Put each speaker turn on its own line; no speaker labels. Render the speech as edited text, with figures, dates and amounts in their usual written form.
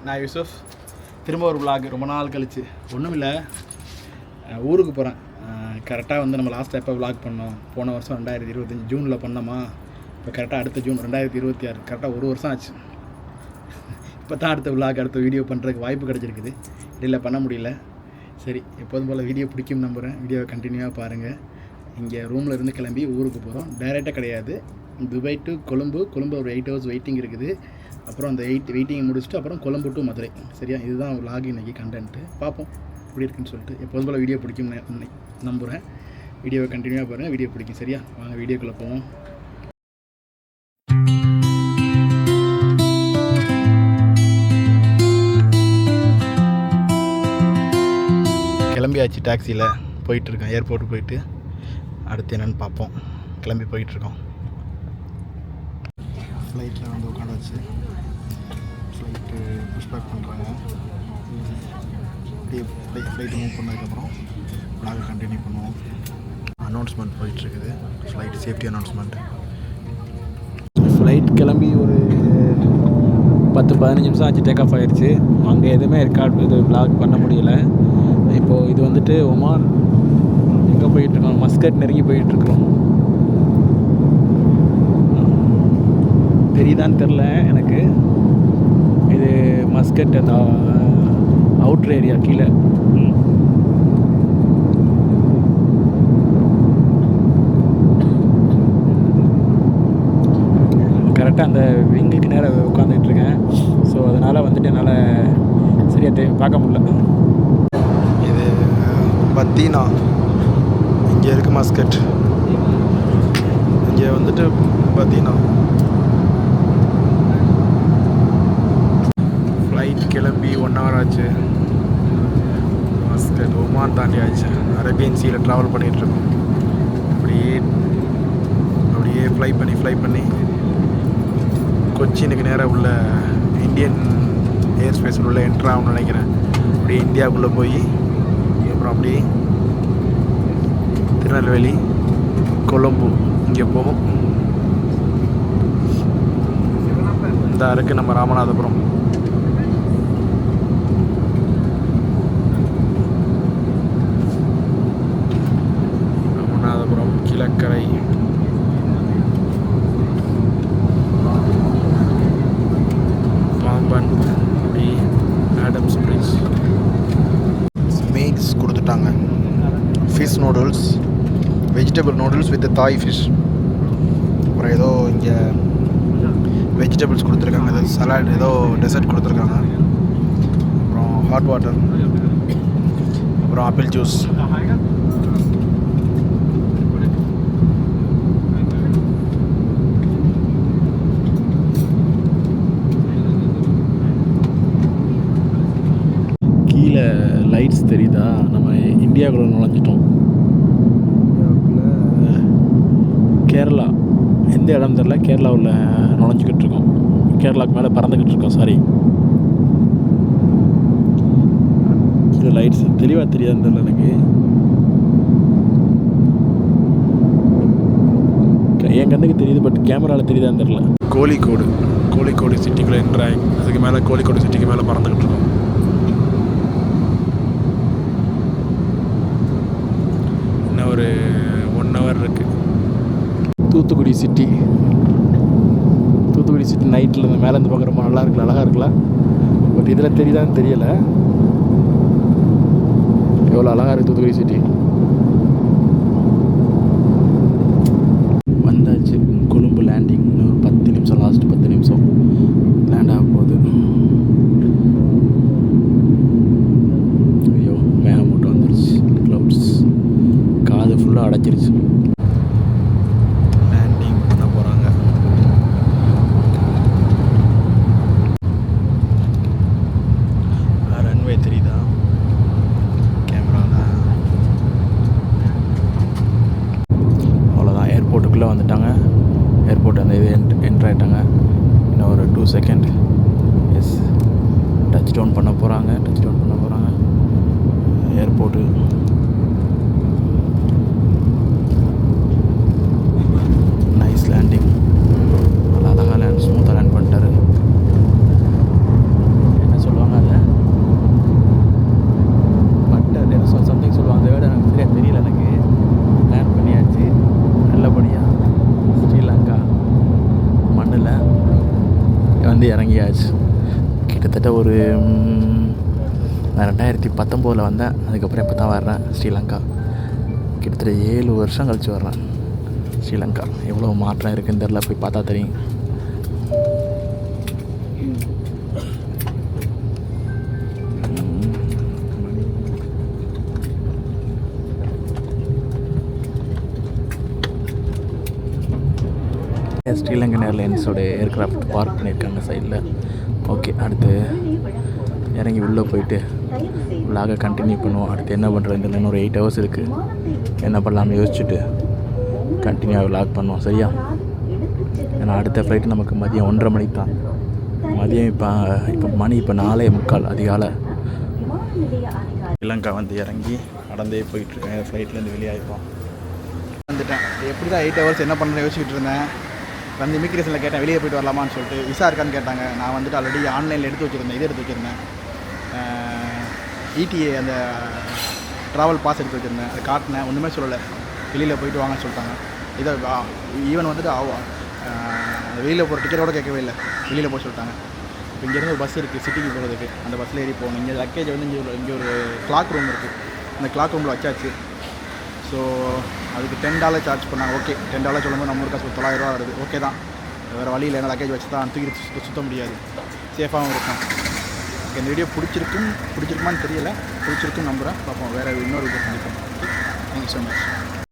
நான் யூசுஃப். திரும்ப ஒரு vlog ரொம்ப நாள் கழிச்சு. ஒன்றும் இல்லை, ஊருக்கு போகிறேன். கரெக்டாக வந்து நம்ம லாஸ்ட்டாக எப்போ vlog பண்ணோம், போன வருஷம் 2025 ஜூனில் பண்ணோமா. இப்போ கரெக்டாக அடுத்த ஜூன் 2026, கரெக்டாக ஒரு வருஷம் ஆச்சு. இப்போ தான் அடுத்த vlog அடுத்த வீடியோ பண்ணுறதுக்கு வாய்ப்பு கிடச்சிருக்குது. இடையில் பண்ண முடியல. சரி, எப்போதும் போல் வீடியோ பிடிக்கும் நம்புகிறேன். வீடியோவை கண்டினியூவாக பாருங்கள். இங்கே ரூமில் இருந்து கிளம்பி ஊருக்கு போகிறோம். டைரெக்டாக கிடையாது, துபாய் டு கொழும்பு ஒரு 8 hours வெயிட்டிங் இருக்குது. அப்புறம் அந்த வெயிட்டிங் முடிச்சுட்டு அப்புறம் கொழும்பு டு மதுரை. சரியா, இதுதான் vlog இன்றைக்கி கண்டென்ட்டு. பார்ப்போம் எப்படி இருக்குன்னு சொல்லிட்டு. எப்போதும் போல் வீடியோ பிடிக்கும் நம்புகிறேன். வீடியோவை கண்டினியூவாக பாருங்கள், வீடியோ பிடிக்கும். சரியா, வாங்க வீடியோக்குள்ளே போவோம். கிளம்பியாச்சு, டாக்ஸியில் போயிட்டுருக்கேன். ஏர்போர்ட்டுக்கு போயிட்டு அடுத்து என்னென்னு பார்ப்போம். கிளம்பி போயிட்டுருக்கோம். ஃப்ளைட்டில் வந்து உட்காந்தாச்சு. ஃப்ளைட்டு புஷ் பேக் பண்ணுறாங்க. அப்படியே ஃப்ளைட்டு மூவ் பண்ணதுக்கப்புறம் vlog கண்டினியூ பண்ணுவோம். அனௌன்ஸ்மெண்ட் போயிட்டுருக்குது, ஃப்ளைட் சேஃப்டி அனௌன்ஸ்மெண்ட். ஃப்ளைட் கிளம்பி ஒரு 10-15 நிமிஷம் ஆச்சு, டேக் ஆஃப் ஆகிடுச்சு. அங்கே எதுவுமே இது vlog பண்ண முடியல. இப்போது இது வந்துட்டு ஒமான். எங்கே போயிட்டுருக்கோம்? மஸ்கட் நெருங்கி போயிட்டுருக்கோம். தெரியுதான்னு தெரில எனக்கு. இது மஸ்கட், அந்த அவுட்ரு ஏரியா கீழே. கரெக்டாக அந்த விங்குக்கு நேராக உட்காந்துட்ருக்கேன். ஸோ அதனால் வந்துட்டு என்னால் சரியாக பார்க்க முடியல. இது பத்தீனா, இங்கே இருக்குது மஸ்கட். இங்கே வந்துட்டு பத்தீனா. ஃப்ளைட் கிளம்பி 1 hour ஆச்சு. மஸ்கட் ஒமான் தாண்டி ஆச்சு. அரேபியன் சீயில் ட்ராவல் பண்ணிகிட்ருக்கோம். அப்படியே ஃப்ளை பண்ணி கொச்சினுக்கு நேராக உள்ள இந்தியன் ஏர் ஸ்பேஸில் உள்ள என்ட்ரு ஆகும்னு நினைக்கிறேன். அப்படியே இந்தியாவுக்குள்ளே போய் அப்புறம் அப்படியே திருநெல்வேலி, கொழும்பு இங்கே போகும். இந்த இருக்குது நம்ம ராமநாதபுரம். கிழக்கரை, பாம்பன், அப்படி ஆடம்ஸ் பிரிட்ஜ். மீல்ஸ் கொடுத்துட்டாங்க. Fish noodles, vegetable noodles with தாய் ஃபிஷ். அப்புறம் ஏதோ இங்கே வெஜிடபிள்ஸ் கொடுத்துருக்காங்க, ஏதோ சலாட், ஏதோ டெசர்ட் கொடுத்துருக்காங்க. அப்புறம் ஹாட் வாட்டர், அப்புறம் ஆப்பிள் ஜூஸ். கீழே லைட்ஸ் தெரியுதா? நம்ம இந்தியாவுக்குள்ளே நுழைஞ்சிட்டோம். கேரளா எந்த இடம் தெரில, கேரளாவில் நுழைஞ்சிக்கிட்டு இருக்கோம். கேரளாவுக்கு மேலே பறந்துக்கிட்டு இருக்கோம். சாரி, கீழே லைட்ஸ் தெளிவாக தெரியாதுன்னு தெரில எனக்கு. என் கண்ணுக்கு தெரியுது, பட் கேமராவில் தெரியுதான்னு தெரில. கோழிக்கோடு சிட்டிக்குள்ளே என்ட்ராய். அதுக்கு மேலே கோழிக்கோடு சிட்டிக்கு மேலே பறந்துக்கிட்டு இருக்கோம். இன்னும் ஒரு 1 hour இருக்குது. தூத்துக்குடி சிட்டி நைட்டில் இந்த மேலே இருந்து பார்க்க ரொம்ப நல்லா இருக்குல்ல, அழகாக இருக்குல்ல. பட் இதில் தெரியுதான்னு தெரியலை. எவ்வளோ அழகாக இருக்குது தூத்துக்குடி சிட்டி. வந்தாச்சு கொழும்பு லேண்டிங். இன்னும் ஒரு 10 நிமிஷம், லாஸ்ட் 10 நிமிஷம் லேண்ட் ஆக போகுது. ஐயோ, மேகமூட்டம் வந்துருச்சு, க்ளவுட்ஸ் காது ஃபுல்லாக அடைச்சிருச்சு. லேண்டிங் பண்ண போகிறாங்க. ரன்வே தெரியுதா கேமராவில்? அவ்வளோதான், ஏர்போர்ட்டுக்குள்ளே வந்துட்டாங்க. ஏர்போர்ட் அந்த இது என்ட்ரு ஆகிட்டாங்க. இன்னும் ஒரு 2 seconds. எஸ், டச் டவுன் பண்ண போகிறாங்க. Airport nice landing. நல்லா அழகாக ஸ்மூத்தாக லேண்ட் பண்ணிட்டாரு. என்ன சொல்லுவாங்க,
கிட்டத்தட்ட ஒரு நான் 2019 வந்தேன். அதுக்கப்புறம் இப்போ தான் வர்றேன் ஸ்ரீலங்கா. கிட்டத்தட்ட 7 வருஷம் கழித்து வர்றேன் ஸ்ரீலங்கா. எவ்வளோ மாற்றம் இருக்குன்னு தெரில, போய் பார்த்தா தெரியும். ஸ்ரீலங்கன் ஏர்லைன்ஸோட ஏர்க்ராஃப்ட் பார்க் பண்ணியிருக்காங்க சைடில். ஓகே, அடுத்து இறங்கி உள்ளே போயிட்டு விலாகை கண்டினியூ பண்ணுவோம். அடுத்து என்ன பண்ணுறது, இன்னும் ஒரு 8 ஹவர்ஸ் இருக்குது. என்ன பண்ணலாம்னு யோசிச்சுட்டு கண்டினியூவாக விலாக் பண்ணுவோம், சரியா? ஏன்னா அடுத்த ஃப்ளைட்டு நமக்கு மதியம் 1:30 மணிக்கு தான். மதியம் இப்போ மணி 4:45 அதிகாலை. ஸ்ரீலங்கா வந்து இறங்கி நடந்தே போயிட்டுருக்கேன். ஃப்ளைட்லேருந்து வெளியாகிப்போம். வந்துட்டேன். எப்படி தான் 8 ஹவர்ஸ் என்ன பண்ணுறேன்னு யோசிச்சுட்டு இருந்தேன். வந்து இமிக்ரேஷனில் கேட்டேன், வெளியே போய்ட்டு வரலாமான்னு சொல்லிட்டு. விசா இருக்கான்னு கேட்டாங்க. நான் வந்துட்டு ஆல்ரெடி ஆன்லைனில் எடுத்து வச்சுருந்தேன். இடிஏ அந்த ட்ராவல் பாஸ் எடுத்து வச்சுருந்தேன். அதை காட்டினேன், ஒன்றுமே சொல்லலை. வெளியில் போயிட்டு வாங்கன்னு சொல்லிட்டாங்க. இதை ஈவன் வந்துட்டு வெளியில் போகிற டிக்கெட்டோட கேட்கவே இல்லை, வெளியில் போக சொல்லிட்டாங்க. இப்போ இங்கேருந்து ஒரு பஸ் இருக்குது சிட்டிக்கு போகிறதுக்கு. அந்த பஸ்ஸில் ஏறி போகணும். இங்கே லக்கேஜ் வந்து இங்கே ஒரு கிளாக் ரூம் இருக்குது. அந்த கிளாக் ரூமில் வச்சாச்சு. ஸோ அதுக்கு $10 சார்ஜ் பண்ணாங்க. ஓகே, $10 சொல்லும்போது நம்ம காசு $900 வருது. ஓகே தான், வேறு வழியில் என்ன லக்கேஜ் வச்சு தான் தூக்கி சுற்ற முடியாது. சேஃபாகவும் இருக்கும். இந்த வீடியோ பிடிச்சிருக்குமான்னு தெரியல. பிடிச்சிருக்குன்னு நம்புகிறேன். பார்ப்போம், வேறு இன்னொரு வீடியோ சந்திப்போம். Thank you so much.